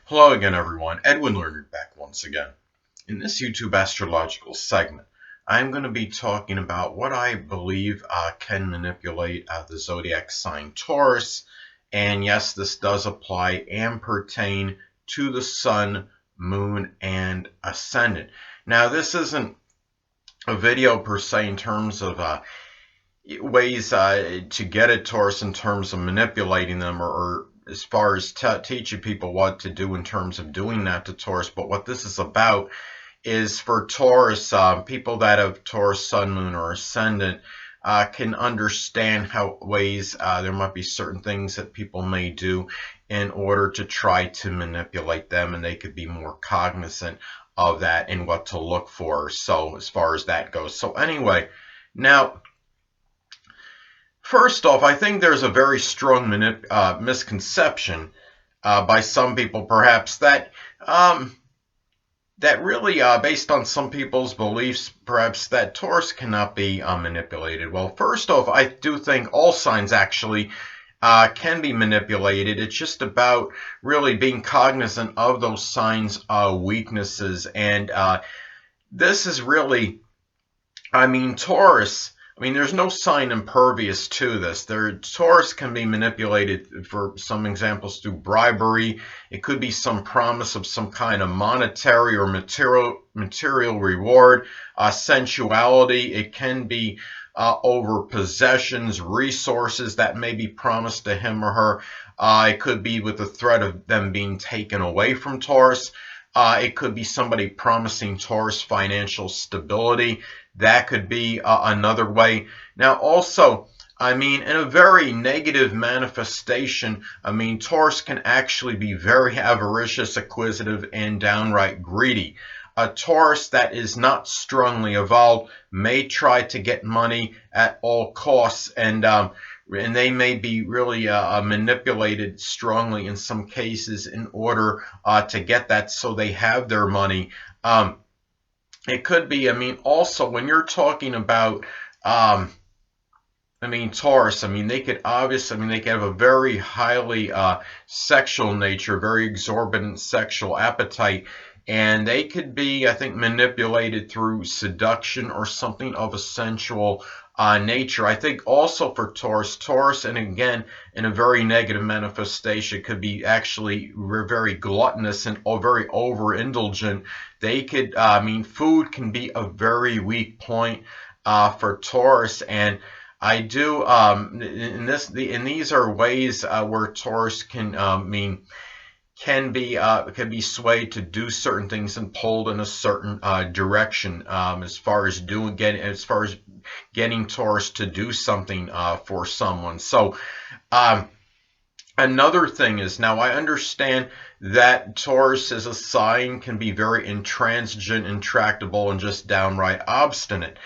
Hello again, everyone. Edwin Learnard back once again. In this YouTube astrological segment, I'm going to be talking about what I believe can manipulate the zodiac sign Taurus. And yes, this does apply and pertain to the sun, moon, and ascendant. Now, this isn't a video per se in terms of ways to get at Taurus in terms of manipulating them or as far as teaching people what to do in terms of doing that to Taurus. But what this is about is for Taurus, people that have Taurus, Sun, Moon, or Ascendant can understand how ways there might be certain things that people may do in order to try to manipulate them, and they could be more cognizant of that and what to look for. So as far as that goes. So anyway, now, first off, I think there's a very strong misconception by some people, perhaps, that really, based on some people's beliefs, perhaps, that Taurus cannot be manipulated. Well, first off, I do think all signs actually can be manipulated. It's just about really being cognizant of those signs' weaknesses. And this is really, Taurus, there's no sign impervious to this. Taurus can be manipulated, for some examples, through bribery. It could be some promise of some kind of monetary or material reward, sensuality. It can be over possessions, resources that may be promised to him or her. It could be with the threat of them being taken away from Taurus. It could be somebody promising Taurus financial stability. That could be another way. Now, also, in a very negative manifestation, Taurus can actually be very avaricious, acquisitive, and downright greedy. A Taurus that is not strongly evolved may try to get money at all costs, and they may be really manipulated strongly in some cases in order to get that, so they have their money. It could be, also when you're talking about, Taurus, they could obviously, they could have a very highly sexual nature, very exorbitant sexual appetite, and they could be, I think, manipulated through seduction or something of a sensual nature. I think also for Taurus, and again, in a very negative manifestation, could be actually very gluttonous and very overindulgent. They could, food can be a very weak point for Taurus, and I do, these are ways where Taurus can be swayed to do certain things and pulled in a certain direction, as far as getting Taurus to do something for someone. So another thing is, now I understand that Taurus as a sign can be very intransigent, intractable, and just downright obstinate.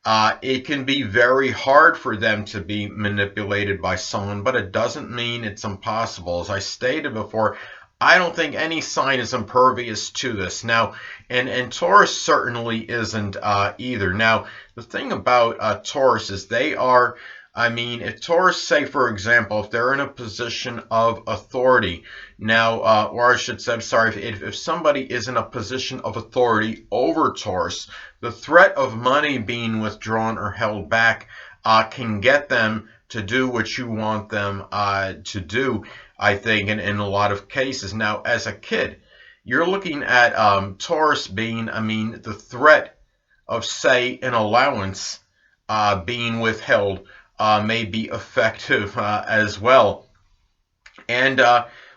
It can be very hard for them to be manipulated by someone, but it doesn't mean it's impossible. As I stated before, I don't think any sign is impervious to this. Now, and Taurus certainly isn't either. Now, the thing about Taurus is they are, if Taurus, say, for example, if they're in a position of authority, now, or I should say, I'm sorry, if somebody is in a position of authority over Taurus, the threat of money being withdrawn or held back can get them to do what you want them to do, I think, in a lot of cases. Now, as a kid, you're looking at Taurus being, the threat of, say, an allowance being withheld may be effective as well. And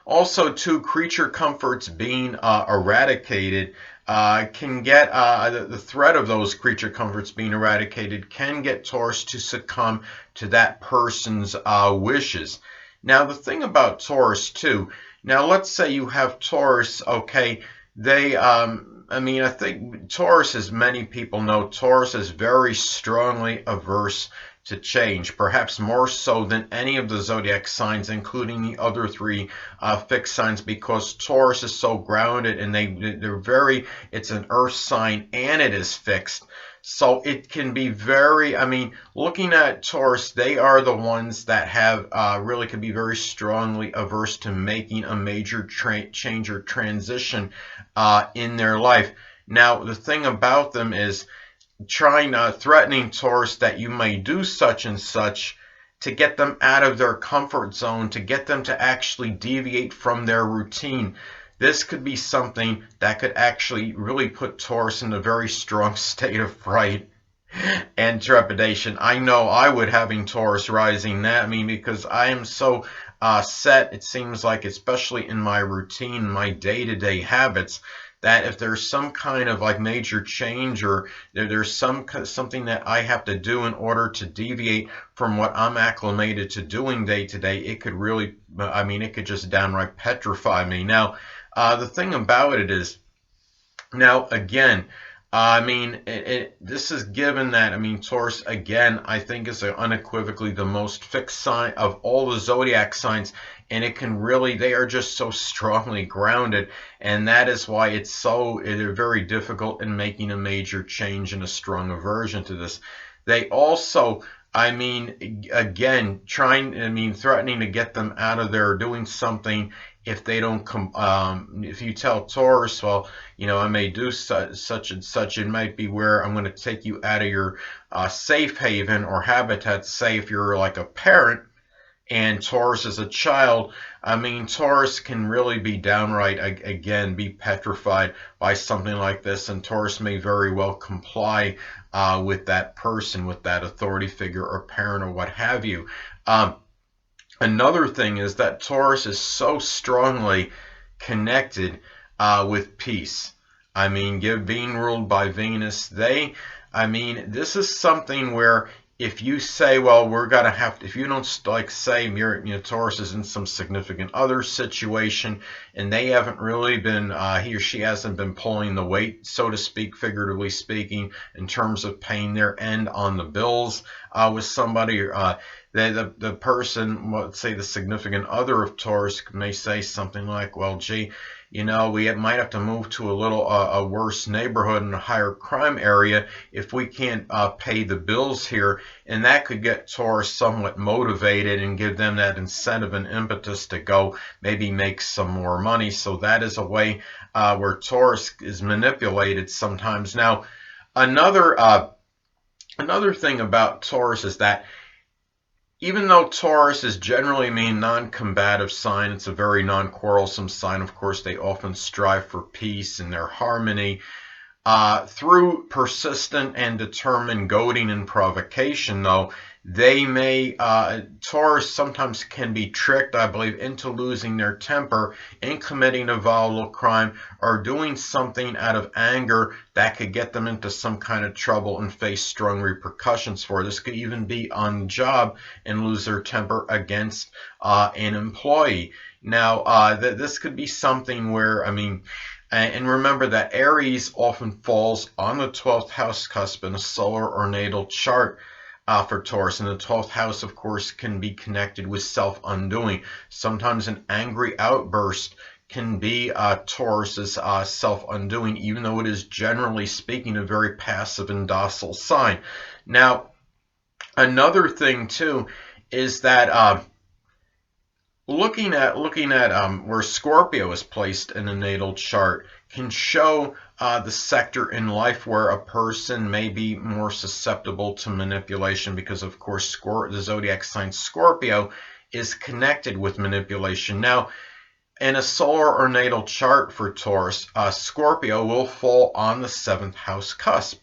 also, too, creature comforts being eradicated can get, the threat of those creature comforts being eradicated can get Taurus to succumb to that person's wishes. Now, the thing about Taurus, too, now let's say you have Taurus, okay, they, I think Taurus, as many people know, Taurus is very strongly averse to change, perhaps more so than any of the zodiac signs, including the other three fixed signs, because Taurus is so grounded, and they're very, it's an earth sign and it is fixed. So it can be very, I mean, looking at Taurus, they are the ones that have really can be very strongly averse to making a major change or transition in their life. Now, the thing about them is threatening Taurus that you may do such and such to get them out of their comfort zone, to get them to actually deviate from their routine. This could be something that could actually really put Taurus in a very strong state of fright and trepidation. I know I would, having Taurus rising that, I mean, because I am so set, it seems like, especially in my routine, my day-to-day habits, that if there's some kind of like major change, or there's something that I have to do in order to deviate from what I'm acclimated to doing day to day, it could really, I mean, it could just downright petrify me. Now, the thing about it is, now again, I mean, this is given that, I mean, Taurus, again, I think is unequivocally the most fixed sign of all the zodiac signs, and it can really, they are just so strongly grounded, and that is why they're very difficult in making a major change and a strong aversion to this. They also, I mean, again, threatening to get them out of there, doing something if they don't come. If you tell Taurus, well, you know, I may do such and such, it might be where I'm going to take you out of your safe haven or habitat. Say if you're like a parent and Taurus is a child, I mean, Taurus can really be downright, again, be petrified by something like this, and Taurus may very well comply with that person, with that authority figure or parent or what have you. Another thing is that Taurus is so strongly connected with peace. I mean, being ruled by Venus, I mean, this is something where if you say, well, we're going to have to, if you don't, like, say, Taurus is in some significant other situation and they haven't really been, he or she hasn't been pulling the weight, so to speak, figuratively speaking, in terms of paying their end on the bills with somebody, the person, let's say the significant other of Taurus, may say something like, well, gee, you know, we might have to move to a worse neighborhood and a higher crime area if we can't pay the bills here. And that could get Taurus somewhat motivated and give them that incentive and impetus to go maybe make some more money. So that is a way where Taurus is manipulated sometimes. Now, another thing about Taurus is that even though Taurus is generally a non-combative sign, it's a very non-quarrelsome sign. Of course, they often strive for peace and their harmony. Through persistent and determined goading and provocation, though, Taurus sometimes can be tricked, I believe, into losing their temper and committing a volatile crime or doing something out of anger that could get them into some kind of trouble and face strong repercussions for. This could even be on the job and lose their temper against an employee. Now, this could be something where, I mean, and remember that Aries often falls on the 12th house cusp in a solar or natal chart for Taurus. And the 12th house, of course, can be connected with self-undoing. Sometimes an angry outburst can be Taurus's self-undoing, even though it is, generally speaking, a very passive and docile sign. Now, another thing, too, is that looking at where Scorpio is placed in a natal chart can show the sector in life where a person may be more susceptible to manipulation, because of course the zodiac sign Scorpio is connected with manipulation. Now, in a solar or natal chart for Taurus, Scorpio will fall on the 7th house cusp.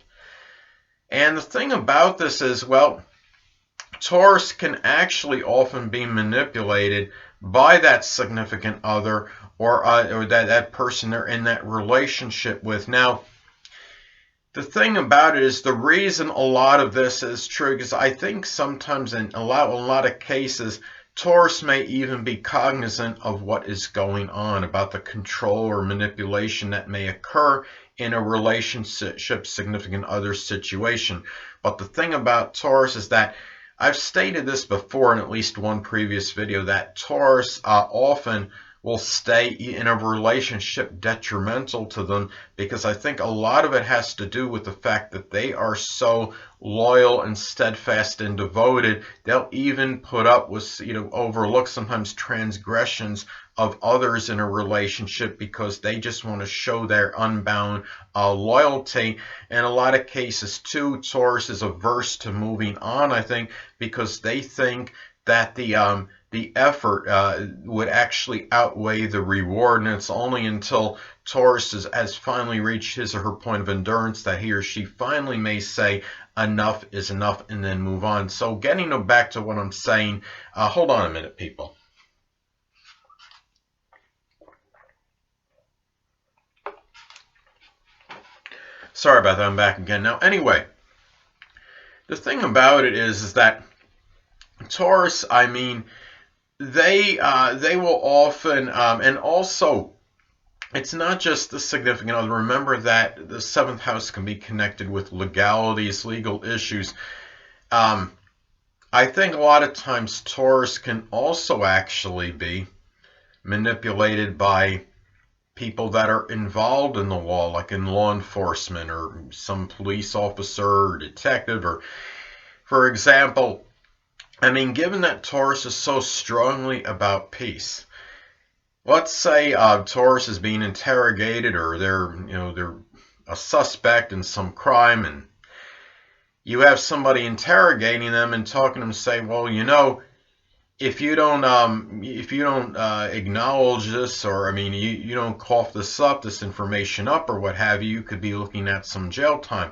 And the thing about this is, well, Taurus can actually often be manipulated by that significant other or that person they're in that relationship with. Now, the thing about it is, the reason a lot of this is true is I think sometimes in a lot of cases, Taurus may even be cognizant of what is going on, about the control or manipulation that may occur in a relationship, significant other situation. But the thing about Taurus is that I've stated this before in at least one previous video, that Taurus often will stay in a relationship detrimental to them, because I think a lot of it has to do with the fact that they are so loyal and steadfast and devoted. They'll even put up with, overlook sometimes transgressions of others in a relationship because they just want to show their unbound loyalty. In a lot of cases too, Taurus is averse to moving on, I think, because they think that the effort would actually outweigh the reward, and it's only until Taurus has finally reached his or her point of endurance that he or she finally may say enough is enough and then move on. So getting back to what I'm saying, hold on a minute, people. Sorry about that, I'm back again now. Anyway, the thing about it is that Taurus, I mean, they will often, and also, it's not just the significant other. Remember that the seventh house can be connected with legalities, legal issues. I think a lot of times Taurus can also actually be manipulated by people that are involved in the law, like in law enforcement or some police officer or detective, or, for example, I mean, given that Taurus is so strongly about peace, let's say Taurus is being interrogated, or they're a suspect in some crime, and you have somebody interrogating them and talking to them, say, well, if you don't acknowledge this, or I mean, you don't cough this information up, or what have you, you could be looking at some jail time.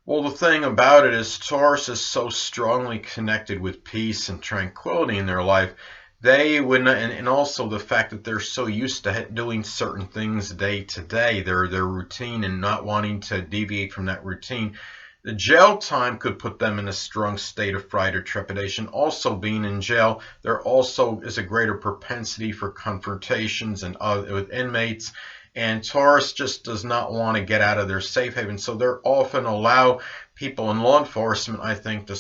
Well, the thing about it is Taurus is so strongly connected with peace and tranquility in their life. They would not, and also the fact that they're so used to doing certain things day to day, their routine, and not wanting to deviate from that routine. The jail time could put them in a strong state of fright or trepidation. Also, being in jail, there also is a greater propensity for confrontations and with inmates. And Taurus just does not want to get out of their safe haven, so they're often allow people in law enforcement, I think, to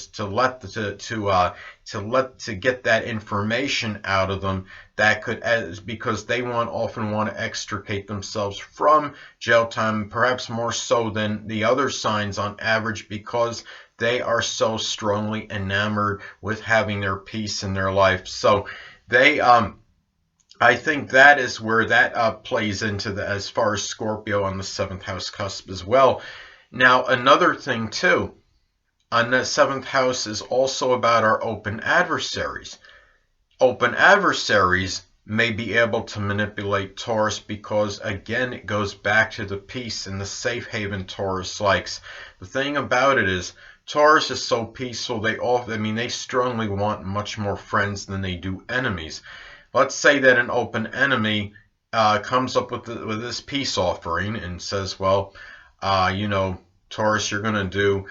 get that information out of them that could, because they often want to extricate themselves from jail time, perhaps more so than the other signs on average, because they are so strongly enamored with having their peace in their life. So they I think that is where that plays into as far as Scorpio on the seventh house cusp as well. Now, another thing too, on the seventh house is also about our open adversaries. Open adversaries may be able to manipulate Taurus because, again, it goes back to the peace and the safe haven Taurus likes. The thing about it is, Taurus is so peaceful, they strongly want much more friends than they do enemies. Let's say that an open enemy comes up with this peace offering and says, well, Taurus, you're going to do,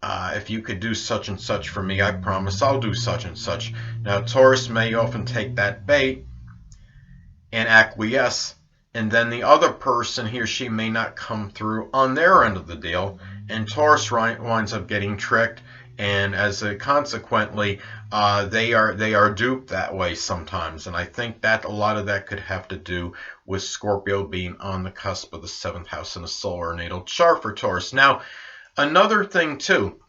if you could do such and such for me, I promise I'll do such and such. Now, Taurus may often take that bait and acquiesce, and then the other person, he or she, may not come through on their end of the deal, and Taurus winds up getting tricked, and consequently, they are duped that way sometimes. And I think that a lot of that could have to do with Scorpio being on the cusp of the seventh house in a solar natal chart for Taurus. Now, another thing too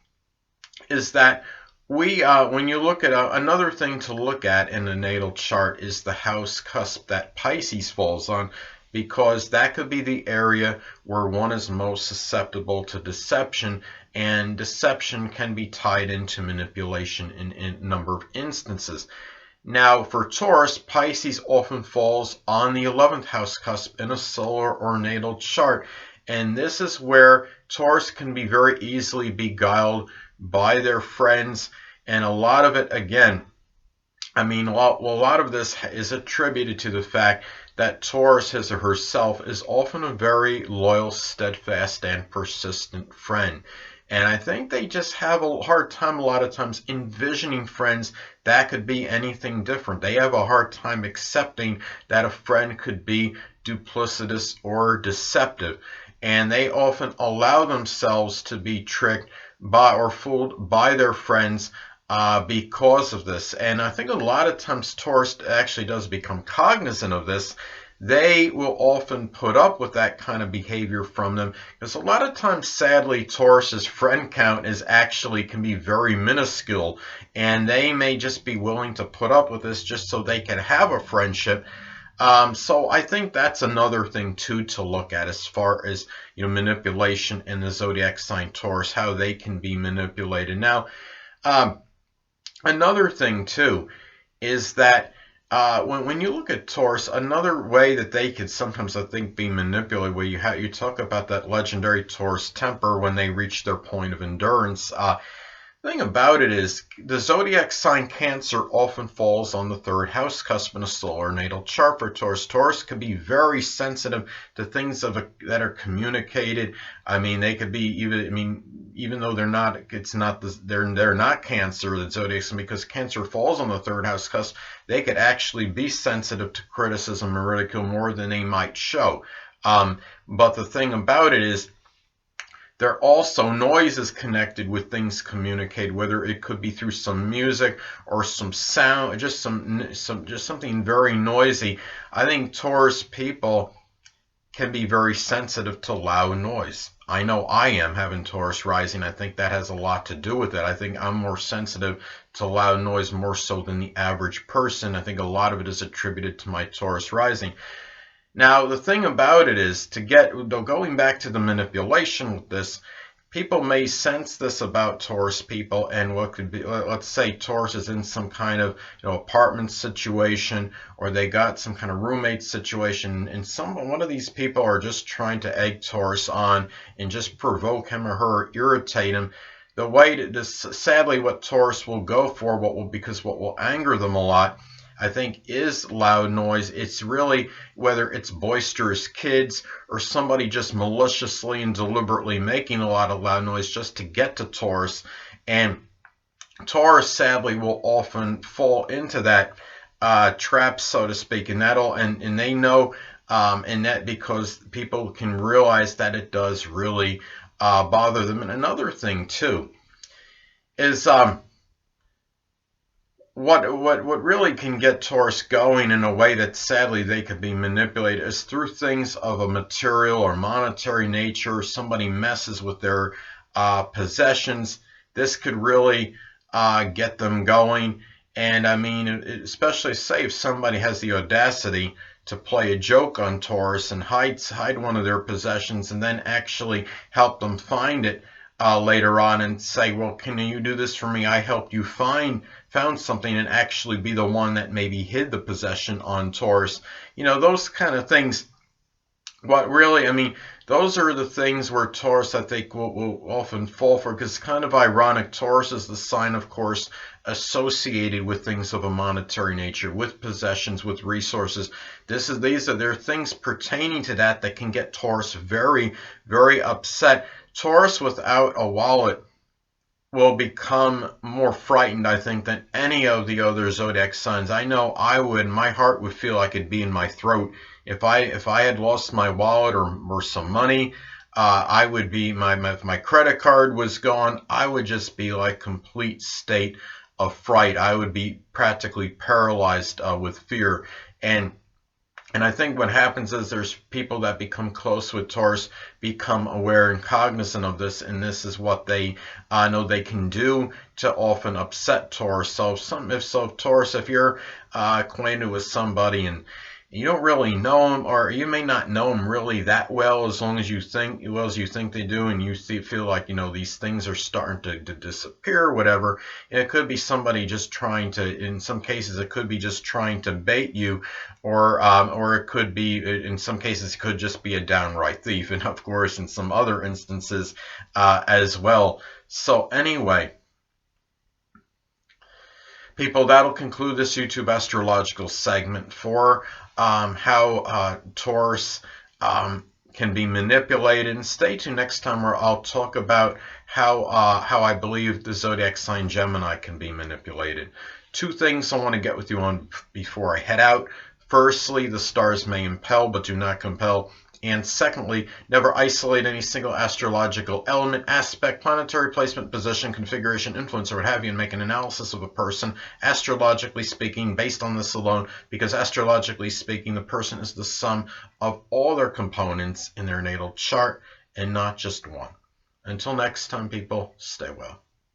is that when you look at another thing to look at in the natal chart is the house cusp that Pisces falls on, because that could be the area where one is most susceptible to deception, and deception can be tied into manipulation in a number of instances. Now, for Taurus, Pisces often falls on the 11th house cusp in a solar or natal chart, and this is where Taurus can be very easily beguiled by their friends, and a lot of it, again, a lot of this is attributed to the fact that Taurus, his or herself, is often a very loyal, steadfast, and persistent friend. And I think they just have a hard time a lot of times envisioning friends that could be anything different. They have a hard time accepting that a friend could be duplicitous or deceptive. And they often allow themselves to be tricked by or fooled by their friends because of this. And I think a lot of times Taurus actually does become cognizant of this. They will often put up with that kind of behavior from them, because a lot of times, sadly, Taurus's friend count can be very minuscule, and they may just be willing to put up with this just so they can have a friendship. So I think that's another thing too to look at, as far as manipulation in the zodiac sign Taurus, how they can be manipulated. Now, another thing too is that when you look at Taurus, another way that they could sometimes, I think, be manipulated, where you talk about that legendary Taurus temper when they reach their point of endurance. The thing about it is, the zodiac sign Cancer often falls on the third house cusp in a solar natal chart for Taurus. Taurus can be very sensitive to things that are communicated. I mean, they could be even though they're not Cancer, the zodiac sign, because Cancer falls on the third house cusp, they could actually be sensitive to criticism and ridicule more than they might show. But the thing about it is, there are also noises connected with things communicated, whether it could be through some music or some sound, just something very noisy. I think Taurus people can be very sensitive to loud noise. I know I am, having Taurus rising. I think that has a lot to do with it. I think I'm more sensitive to loud noise, more so than the average person. I think a lot of it is attributed to my Taurus rising. Now, the thing about it is, going back to the manipulation with this, people may sense this about Taurus people, and what could be, let's say Taurus is in some kind of apartment situation, or they got some kind of roommate situation, and one of these people are just trying to egg Taurus on and just provoke him or her, irritate him. Sadly, what Taurus will go for, because what will anger them a lot, I think, is loud noise. It's really, whether it's boisterous kids or somebody just maliciously and deliberately making a lot of loud noise just to get to Taurus. And Taurus, sadly, will often fall into that trap, so to speak, and they know, and that because people can realize that it does really bother them. And another thing too is what really can get Taurus going in a way that sadly they could be manipulated is through things of a material or monetary nature. Somebody messes with their possessions. This could really get them going. And I mean, especially say if somebody has the audacity to play a joke on Taurus and hide one of their possessions, and then actually help them find it later on, and say, well, can you do this for me? I helped you found something, and actually be the one that maybe hid the possession on Taurus. Those kind of things. Those are the things where Taurus, I think, will often fall for, because it's kind of ironic. Taurus is the sign, of course, associated with things of a monetary nature, with possessions, with resources. There are things pertaining to that can get Taurus very, very upset. Taurus without a wallet will become more frightened, I think, than any of the other zodiac signs. I know I would. My heart would feel like it'd be in my throat if I had lost my wallet or some money. I would be, if my credit card was gone, I would just be like complete state of fright. I would be practically paralyzed with fear. And I think what happens is, there's people that become close with Taurus, become aware and cognizant of this, and this is what they know they can do to often upset Taurus. So if Taurus, if you're acquainted with somebody and you don't really know them, or you may not know them really that well, as you think they do, and you feel like these things are starting to disappear or whatever. And it could be somebody just trying to, in some cases it could be just trying to bait you, or it could be, in some cases it could just be a downright thief, and of course in some other instances as well. So anyway, people, that'll conclude this YouTube astrological segment for how Taurus can be manipulated. And stay tuned next time, where I'll talk about how I believe the zodiac sign Gemini can be manipulated. Two things I want to get with you on before I head out. Firstly, the stars may impel but do not compel. And secondly, never isolate any single astrological element, aspect, planetary placement, position, configuration, influence, or what have you, and make an analysis of a person, astrologically speaking, based on this alone, because astrologically speaking, the person is the sum of all their components in their natal chart and not just one. Until next time, people, stay well.